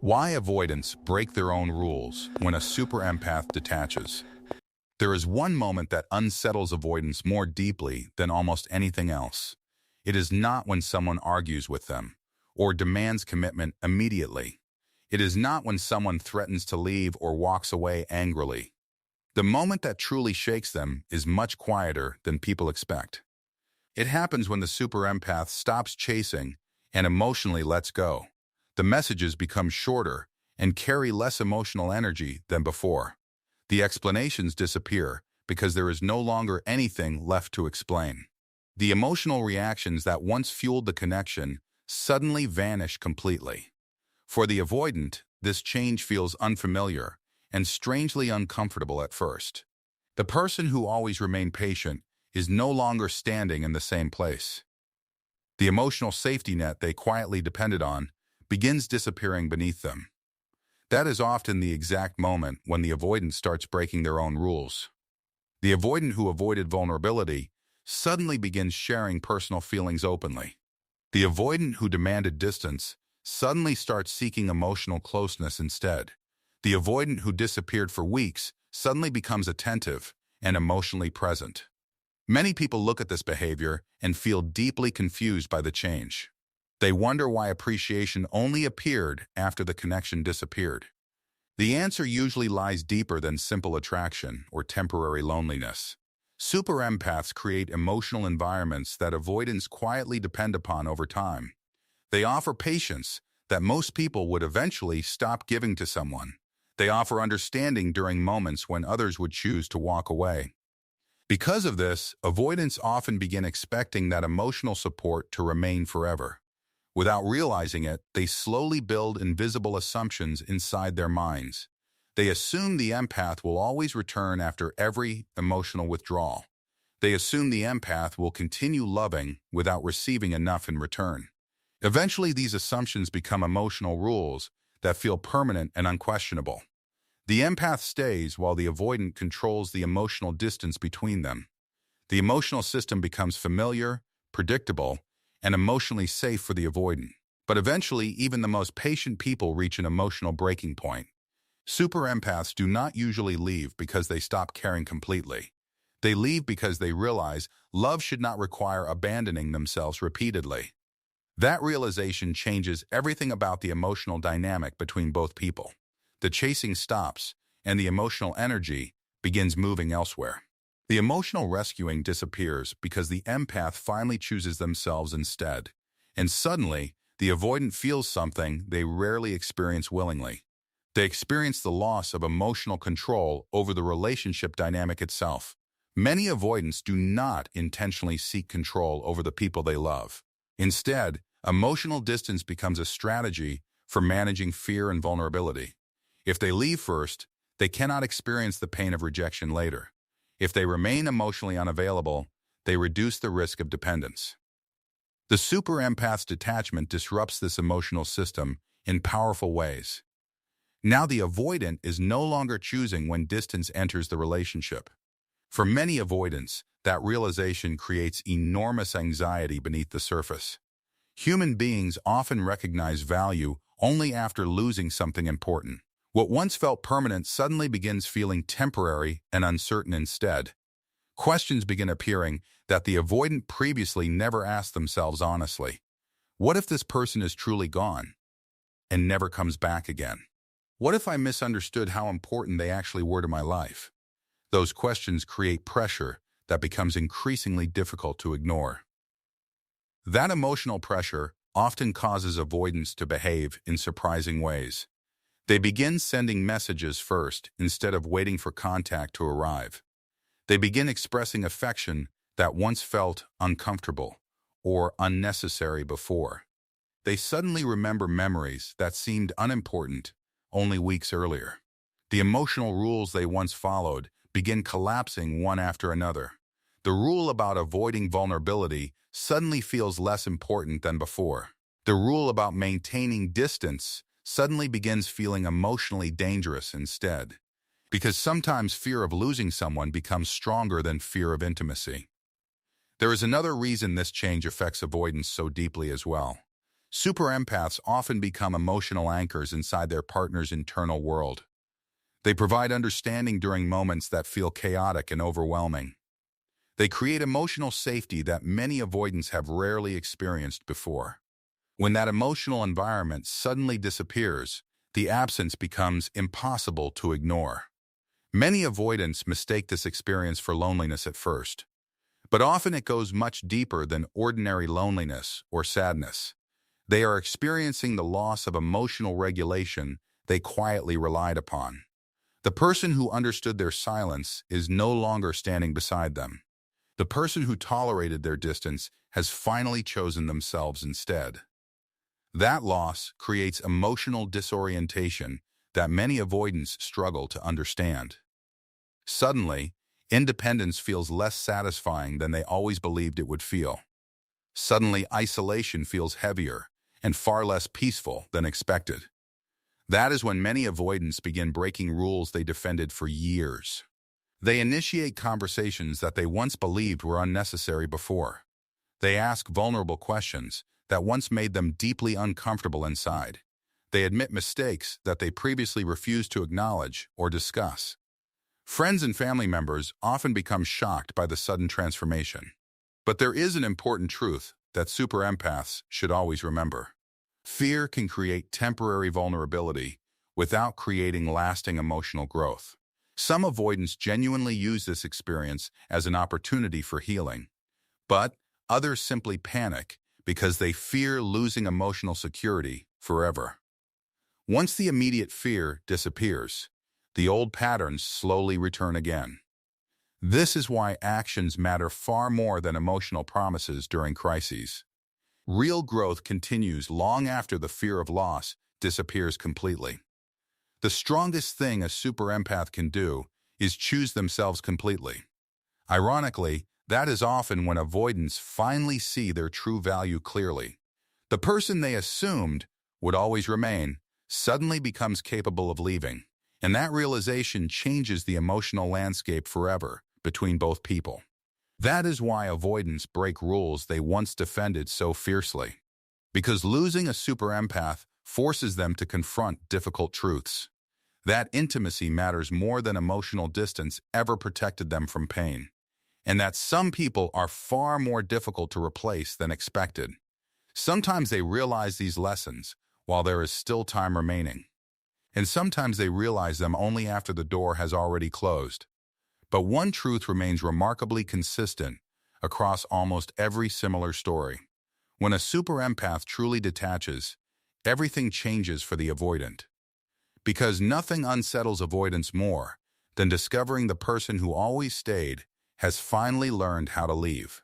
Why avoidants break their own rules when a super empath detaches. There is one moment that unsettles avoidants more deeply than almost anything else. It is not when someone argues with them or demands commitment immediately. It is not when someone threatens to leave or walks away angrily. The moment that truly shakes them is much quieter than people expect. It happens when the super empath stops chasing and emotionally lets go. The messages become shorter and carry less emotional energy than before. The explanations disappear because there is no longer anything left to explain. The emotional reactions that once fueled the connection suddenly vanish completely. For the avoidant, this change feels unfamiliar and strangely uncomfortable at first. The person who always remained patient is no longer standing in the same place. The emotional safety net they quietly depended on begins disappearing beneath them. That is often the exact moment when the avoidant starts breaking their own rules. The avoidant who avoided vulnerability suddenly begins sharing personal feelings openly. The avoidant who demanded distance suddenly starts seeking emotional closeness instead. The avoidant who disappeared for weeks suddenly becomes attentive and emotionally present. Many people look at this behavior and feel deeply confused by the change. They wonder why appreciation only appeared after the connection disappeared. The answer usually lies deeper than simple attraction or temporary loneliness. Super empaths create emotional environments that avoidants quietly depend upon over time. They offer patience that most people would eventually stop giving to someone. They offer understanding during moments when others would choose to walk away. Because of this, avoidants often begin expecting that emotional support to remain forever. Without realizing it, they slowly build invisible assumptions inside their minds. They assume the empath will always return after every emotional withdrawal. They assume the empath will continue loving without receiving enough in return. Eventually, these assumptions become emotional rules that feel permanent and unquestionable. The empath stays while the avoidant controls the emotional distance between them. The emotional system becomes familiar, predictable, and emotionally safe for the avoidant. But eventually, even the most patient people reach an emotional breaking point. Super empaths do not usually leave because they stop caring completely. They leave because they realize love should not require abandoning themselves repeatedly. That realization changes everything about the emotional dynamic between both people. The chasing stops, and the emotional energy begins moving elsewhere. The emotional rescuing disappears because the empath finally chooses themselves instead. And suddenly, the avoidant feels something they rarely experience willingly. They experience the loss of emotional control over the relationship dynamic itself. Many avoidants do not intentionally seek control over the people they love. Instead, emotional distance becomes a strategy for managing fear and vulnerability. If they leave first, they cannot experience the pain of rejection later. If they remain emotionally unavailable, they reduce the risk of dependence. The super empath's detachment disrupts this emotional system in powerful ways. Now the avoidant is no longer choosing when distance enters the relationship. For many avoidants, that realization creates enormous anxiety beneath the surface. Human beings often recognize value only after losing something important. What once felt permanent suddenly begins feeling temporary and uncertain instead. Questions begin appearing that the avoidant previously never asked themselves honestly. What if this person is truly gone and never comes back again? What if I misunderstood how important they actually were to my life? Those questions create pressure that becomes increasingly difficult to ignore. That emotional pressure often causes avoidants to behave in surprising ways. They begin sending messages first instead of waiting for contact to arrive. They begin expressing affection that once felt uncomfortable or unnecessary before. They suddenly remember memories that seemed unimportant only weeks earlier. The emotional rules they once followed begin collapsing one after another. The rule about avoiding vulnerability suddenly feels less important than before. The rule about maintaining distance suddenly begins feeling emotionally dangerous instead. Because sometimes fear of losing someone becomes stronger than fear of intimacy. There is another reason this change affects avoidance so deeply as well. Super empaths often become emotional anchors inside their partner's internal world. They provide understanding during moments that feel chaotic and overwhelming. They create emotional safety that many avoidants have rarely experienced before. When that emotional environment suddenly disappears, the absence becomes impossible to ignore. Many avoidants mistake this experience for loneliness at first, but often it goes much deeper than ordinary loneliness or sadness. They are experiencing the loss of emotional regulation they quietly relied upon. The person who understood their silence is no longer standing beside them. The person who tolerated their distance has finally chosen themselves instead. That loss creates emotional disorientation that many avoidants struggle to understand. Suddenly, independence feels less satisfying than they always believed it would feel. Suddenly, isolation feels heavier and far less peaceful than expected. That is when many avoidants begin breaking rules they defended for years. They initiate conversations that they once believed were unnecessary before. They ask vulnerable questions that once made them deeply uncomfortable inside. They admit mistakes that they previously refused to acknowledge or discuss. Friends and family members often become shocked by the sudden transformation. But there is an important truth that super empaths should always remember. Fear can create temporary vulnerability without creating lasting emotional growth. Some avoidants genuinely use this experience as an opportunity for healing, but others simply panic because they fear losing emotional security forever. Once the immediate fear disappears, the old patterns slowly return again. This is why actions matter far more than emotional promises during crises. Real growth continues long after the fear of loss disappears completely. The strongest thing a super empath can do is choose themselves completely. Ironically, that is often when avoidants finally see their true value clearly. The person they assumed would always remain suddenly becomes capable of leaving, and that realization changes the emotional landscape forever between both people. That is why avoidants break rules they once defended so fiercely. Because losing a super empath forces them to confront difficult truths. That intimacy matters more than emotional distance ever protected them from pain. And that some people are far more difficult to replace than expected. Sometimes they realize these lessons while there is still time remaining. And sometimes they realize them only after the door has already closed. But one truth remains remarkably consistent across almost every similar story. When a super empath truly detaches, everything changes for the avoidant. Because nothing unsettles avoidance more than discovering the person who always stayed has finally learned how to leave.